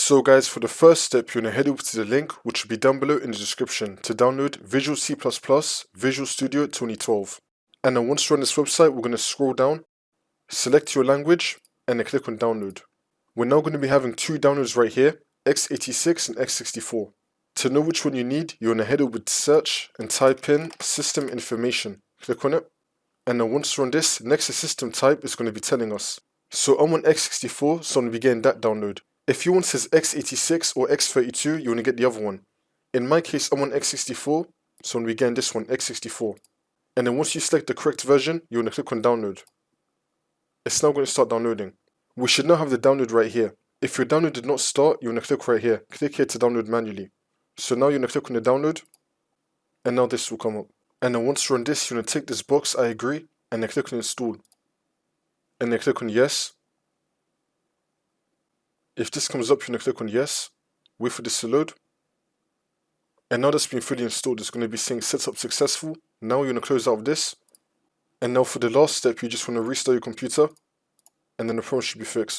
So guys, for the first step, you're going to head over to the link, which will be down below in the description, to download Visual C++ Visual Studio 2012. And then once you're on this website, we're going to scroll down, select your language, and then click on download. We're now going to be having two downloads right here, x86 and x64. To know which one you need, you're going to head over to search and type in system information. Click on it. And then once you're on this, next to system type is going to be telling us. So I'm on x64, so I'm going to be getting that download. If your one says x86 or x32, you're going to get the other one. In my case, I'm on x64, so I'm going to be getting this one, x64. And then once you select the correct version, you're going to click on download. It's now going to start downloading. We should now have the download right here. If your download did not start, you're going to click right here. Click here to download manually. So now you're going to click on the download, and now this will come up. And then once you're on this, you're going to tick this box, I agree, and then click on install. And then click on yes. If this comes up, you're going to click on yes, wait for this to load. And now that's been fully installed, it's going to be saying setup successful. Now you're going to close out of this. And now for the last step, you just want to restart your computer, and then the problem should be fixed.